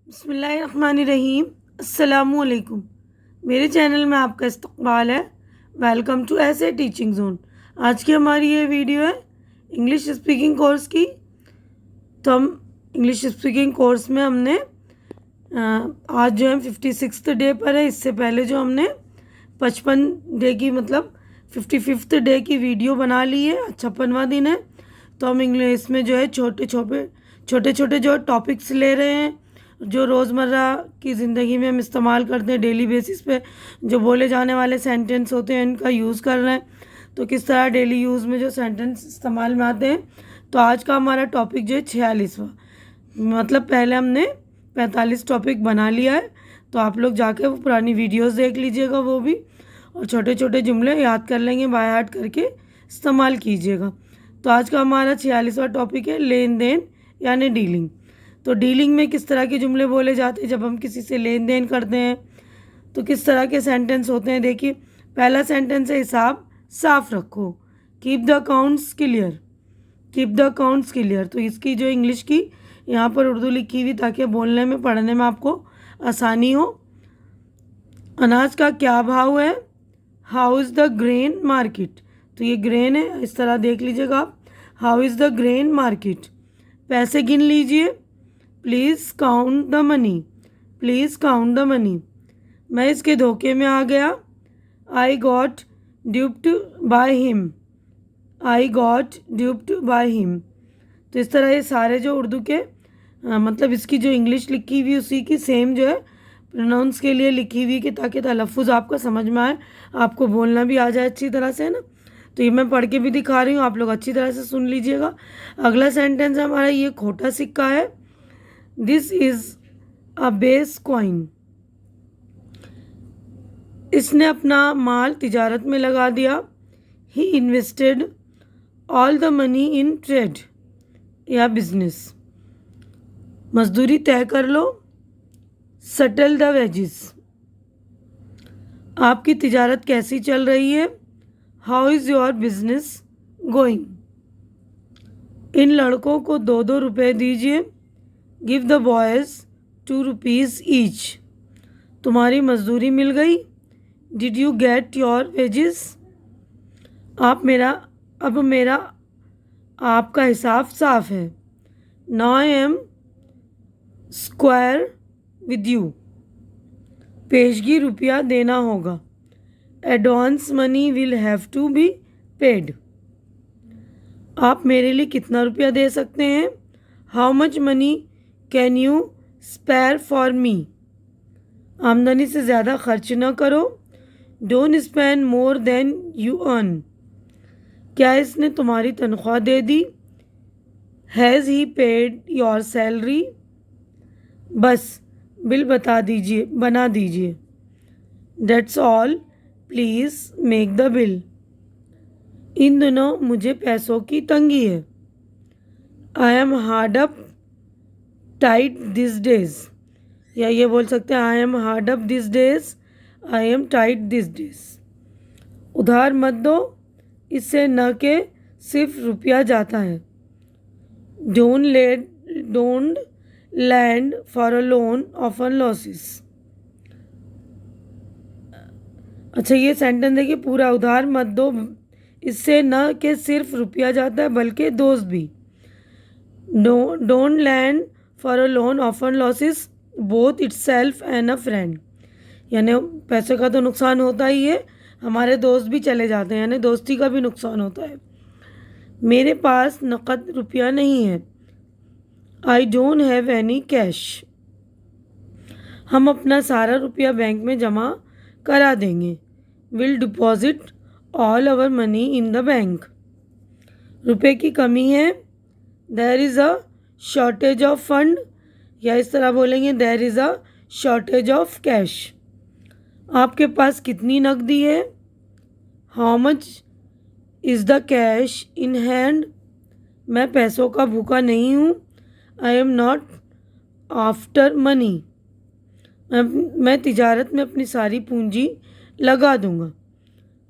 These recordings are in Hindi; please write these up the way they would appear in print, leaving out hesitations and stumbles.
बिस्मिल्लाहिर्रहमानिर्रहीम। अस्सलामुअलैकुम। मेरे चैनल में आपका इस्तकबाल है। वेलकम टू ऐसे टीचिंग जोन। आज की हमारी ये वीडियो है इंग्लिश स्पीकिंग कोर्स की। तो हम इंग्लिश स्पीकिंग कोर्स में हमने आज जो है 56th डे पर है। इससे पहले जो हमने 55 डे की मतलब 55th डे की वीडियो बना ली है। 56वां दिन है। तो हम इंग्लिश में जो है छोटे छोटे जो टॉपिक्स ले रहे हैं जो रोज़मर्रा की ज़िंदगी में हम इस्तेमाल करते हैं डेली बेसिस पे। जो बोले जाने वाले सेंटेंस होते हैं इनका यूज़ कर रहे हैं। तो किस तरह डेली यूज़ में जो सेंटेंस इस्तेमाल में आते हैं। तो आज का हमारा टॉपिक जो है 46वां, मतलब पहले हमने 45 टॉपिक बना लिया है। तो आप लोग जाके वो पुरानी वीडियोस देख लीजिएगा वो भी, और छोटे छोटे जुमले याद कर लेंगे, बाय हार्ट करके इस्तेमाल कीजिएगा। तो आज का हमारा 46वां टॉपिक है लेन देन यानी डीलिंग। तो डीलिंग में किस तरह के जुमले बोले जाते हैं जब हम किसी से लेन देन करते हैं, तो किस तरह के सेंटेंस होते हैं। देखिए, पहला सेंटेंस है हिसाब साफ रखो, keep the accounts clear. Keep the accounts clear, तो इसकी जो इंग्लिश की यहाँ पर उर्दू लिखी हुई ताकि बोलने में पढ़ने में आपको आसानी हो। अनाज का क्या भाव है, how is the grain market. तो ये ग्रेन है, इस तरह देख लीजिएगा आप, how is the grain market. पैसे गिन लीजिए, please count the money. Please count the money. मैं इसके धोखे में आ गया, I got ड्यूप्ड by him. I got ड्यूप्ड by him. तो इस तरह ये सारे जो उर्दू के मतलब इसकी जो इंग्लिश लिखी हुई उसी की सेम जो है प्रोनाउंस के लिए लिखी हुई कि ताकि तलफ़ुज़ आपका समझ में आए, आपको बोलना भी आ जाए अच्छी तरह से, है ना। तो ये मैं पढ़ के भी दिखा रही हूँ, आप लोग अच्छी तरह से सुन लीजिएगा। अगला सेंटेंस है हमारा, ये खोटा सिक्का है, this is a base coin. इसने अपना माल तिजारत में लगा दिया, he invested all the money in trade या बिजनेस। मजदूरी तय कर लो, सेटल द वेजेस। आपकी तिजारत कैसी चल रही है, how is your business going. इन लड़कों को 2-2 रुपये दीजिए, give the boys 2 rupees each. तुम्हारी मजदूरी मिल गई, did you get your wages. अब मेरा आपका हिसाब साफ है, now I am square with you. पेशगी रुपया देना होगा, advance money will have to be paid. आप मेरे लिए कितना रुपया दे सकते हैं, how much money can you spare for me. आमदनी से ज़्यादा खर्च न करो, don't spend more than you earn. क्या इसने तुम्हारी तनख्वाह दे दी, has he paid your salary. बस बिल बना दीजिए, that's all please make the bill. इन दिनों मुझे पैसों की तंगी है, I am hard up tight this days. या ये बोल सकते हैं, I am hard up this days, I am tight this days. उधार मत दो, इससे न के सिर्फ रुपया जाता है, don't land for a loan often losses. अच्छा, ये सेंटेंस देखिए पूरा, उधार मत दो, इससे न के सिर्फ रुपया जाता है बल्कि दोस्त भी। Don't land for a loan often losses both itself and a friend. यानी पैसे का तो नुकसान होता ही है, हमारे दोस्त भी चले जाते हैं, यानी दोस्ती का भी नुकसान होता है। मेरे पास नकद रुपया नहीं है, I don't have any cash. हम अपना सारा रुपया बैंक में जमा करा देंगे, will deposit all our money in the bank. रुपए की कमी है, there is a shortage of fund. या इस तरह बोलेंगे, there is a shortage of cash. आपके पास कितनी नकदी है, how much is the cash in hand. मैं पैसों का भूखा नहीं हूँ, I am not after money. मैं तिजारत में अपनी सारी पूंजी लगा दूंगा,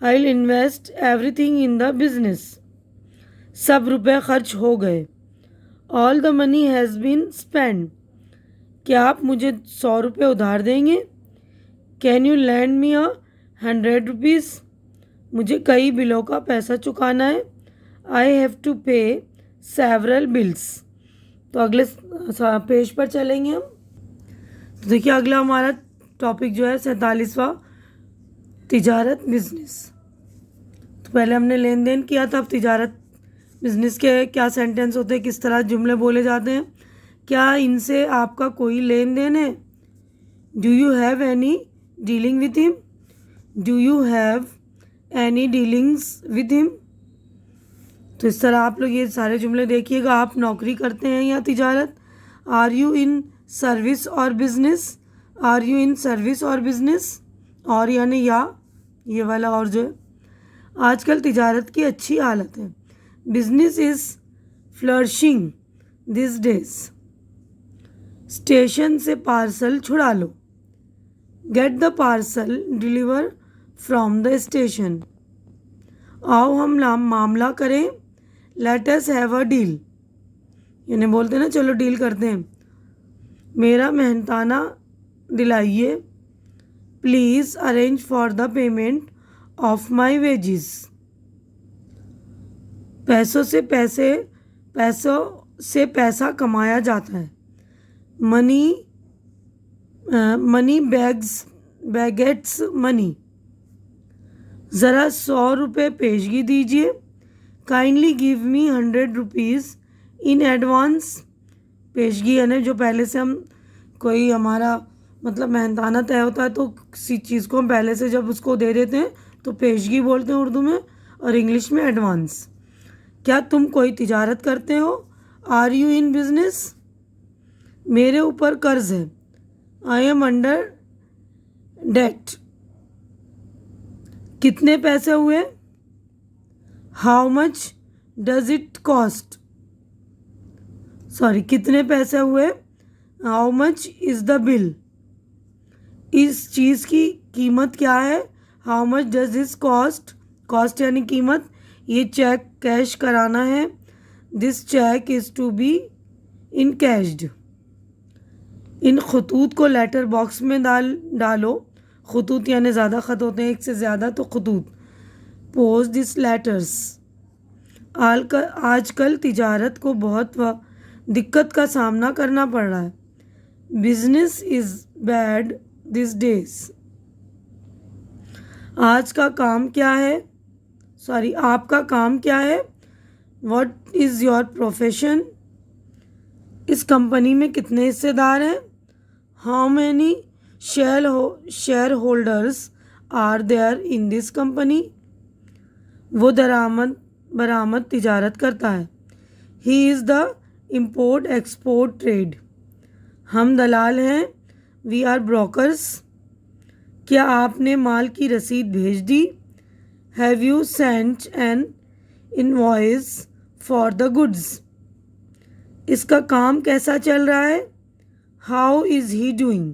I will invest everything in the business. सब रुपए खर्च हो गए, all the money has been spend. क्या आप मुझे 100 रुपये उधार देंगे? Can you land me 100 rupees? मुझे कई बिलों का पैसा चुकाना है। I have to pay several bills. तो अगले पेज पर चलेंगे हम। तो देखिए अगला हमारा टॉपिक जो है 47वां, तिजारत बिजनेस। तो पहले हमने लेन देन किया था, अब तिजारत बिजनेस के क्या सेंटेंस होते हैं, किस तरह जुमले बोले जाते हैं, क्या इनसे आपका कोई लेन देन है? Do you have any dealing with him? Do you have any dealings with him? तो इस तरह आप लोग ये सारे जुमले देखिएगा। आप नौकरी करते हैं या तिजारत? आर यू इन सर्विस और business? Are you in service और बिजनेस? और यानी या, ये वाला और जो है। आजकल तिजारत की अच्छी हालत है। Business is flourishing this days. Station से पार्सल छुड़ा लो। Get the parcel deliver from the station. आओ हम मामला करें। Let us have a deal. यानी बोलते हैं ना, चलो डील करते हैं। मेरा मेहनताना दिलाइए। Please arrange for the payment of my wages. पैसों से पैसा कमाया जाता है। Money begets money. ज़रा 100 रुपये पेशगी दीजिए। Kindly give me 100 rupees in advance. पेशगी यानी जो पहले से हम कोई हमारा मतलब मेहनताना तय होता है तो किसी चीज़ को हम पहले से जब उसको दे देते हैं तो पेशगी बोलते हैं उर्दू में, और इंग्लिश में एडवांस। क्या तुम कोई तिजारत करते हो? Are you in business? मेरे ऊपर कर्ज है। I am under debt. कितने पैसे हुए? How much does it cost? कितने पैसे हुए? How much is the bill? इस चीज़ की कीमत क्या है? How much does this cost? Cost यानी कीमत। ये चेक कैश कराना है। This cheque is to be encashed. इन खतूत को लेटर बॉक्स में डालो। खतूत यानी ज़्यादा ख़त होते हैं, एक से ज़्यादा, तो खतूत। Post this letters. आजकल तिजारत को बहुत दिक्कत का सामना करना पड़ रहा है। Business is bad this days. आपका काम क्या है? What is your profession? इस कंपनी में कितने हिस्सेदार हैं? How many share holders are there in this company? वो बरामद तिजारत करता है। He is the import export trade. हम दलाल हैं। We are brokers. क्या आपने माल की रसीद भेज दी? Have you sent an invoice for the goods? इसका काम कैसा चल रहा है? How is he doing?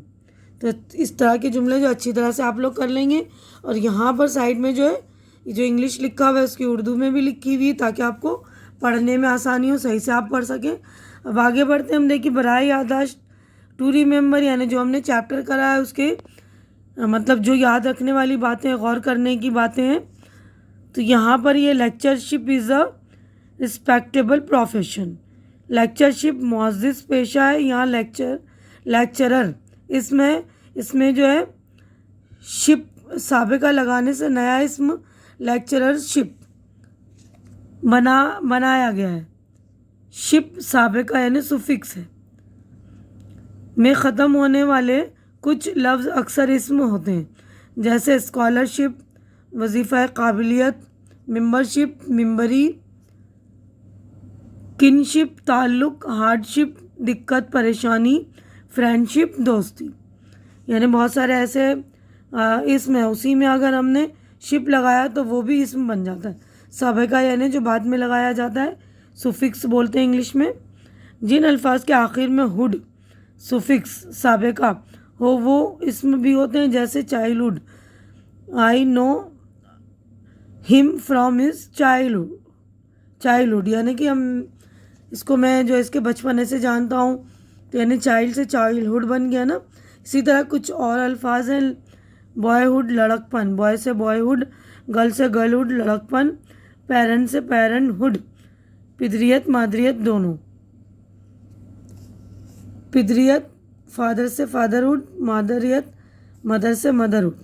तो इस तरह के जुमले जो अच्छी तरह से आप लोग कर लेंगे। और यहाँ पर साइड में जो है जो इंग्लिश लिखा हुआ है उसकी उर्दू में भी लिखी हुई, ताकि आपको पढ़ने में आसानी हो, सही से आप पढ़ सकें। अब आगे बढ़ते हैं हम। देखिए बराए याददाश्त, टू रिमेंबर, यानी जो हमने चैप्टर करा है उसके मतलब जो याद रखने वाली बातें, गौर करने की बातें हैं। तो यहाँ पर ये lectureship is a respectable profession. Lectureship मुअज़्ज़िज़ पेशा है। यहाँ लेक्चरर, इसमें जो है शिप साबिका लगाने से नया इसम लेक्चररशिप बनाया गया है। शिप साबिका यानी सुफिक्स है। में ख़त्म होने वाले कुछ लफ्ज़ अक्सर इसम होते हैं, जैसे स्कॉलरशिप, वजीफ़ा काबिलियत, मेंबरशिप, मेंबरी, किनशिप ताल्लुक़, हार्डशिप दिक्कत परेशानी, फ्रेंडशिप दोस्ती। यानी बहुत सारे ऐसे इसम है, उसी में अगर हमने शिप लगाया तो वो भी इसम बन जाता है। साबिका यानी जो बाद में लगाया जाता है, सुफिक्स बोलते हैं इंग्लिश में। जिन अल्फाज के आखिर में हुड सुफिक्स साबिका हो वो इसम भी होते हैं, जैसे childhood. I know him from his childhood, यानी कि हम इसको मैं जो इसके बचपने से जानता हूँ, तो यानी चाइल्ड से चाइल्डहुड बन गया ना। इसी तरह कुछ और अल्फाज हैं, बॉयहुड लड़कपन, बॉय से बॉयहुड, गर्ल से गर्लहुड लड़कपन, पेरेंट से पेरेंटहुड, पितरियत मादरियत दोनों, पितरियत फादर से फादरहुड, मादरियत मदर से मदरहुड,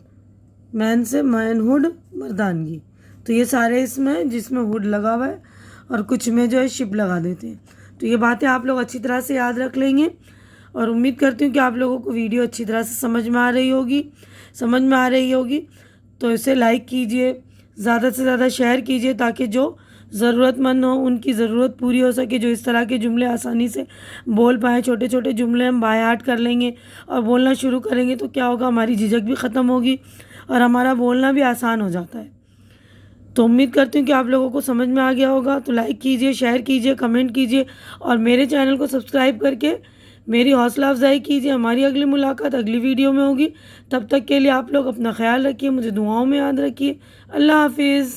मैन से मैनहुड मर्दानगी। तो ये सारे इसमें जिसमें हुड लगा हुआ है और कुछ में जो है शिप लगा देते हैं। तो ये बातें आप लोग अच्छी तरह से याद रख लेंगे और उम्मीद करती हूँ कि आप लोगों को वीडियो अच्छी तरह से समझ में आ रही होगी। तो इसे लाइक कीजिए, ज़्यादा से ज़्यादा शेयर कीजिए ताकि जो ज़रूरतमंद हो उनकी ज़रूरत पूरी हो सके, जो इस तरह के जुमले आसानी से बोल पाएँ। छोटे छोटे जुमले हम बाय हार्ट कर लेंगे और बोलना शुरू करेंगे तो क्या होगा, हमारी झिझक भी ख़त्म होगी और हमारा बोलना भी आसान हो जाता है। तो उम्मीद करती हूँ कि आप लोगों को समझ में आ गया होगा। तो लाइक कीजिए, शेयर कीजिए, कमेंट कीजिए और मेरे चैनल को सब्सक्राइब करके मेरी हौसला अफजाई कीजिए। हमारी अगली मुलाकात अगली वीडियो में होगी। तब तक के लिए आप लोग अपना ख्याल रखिए, मुझे दुआओं में याद रखिए। अल्लाह हाफिज़।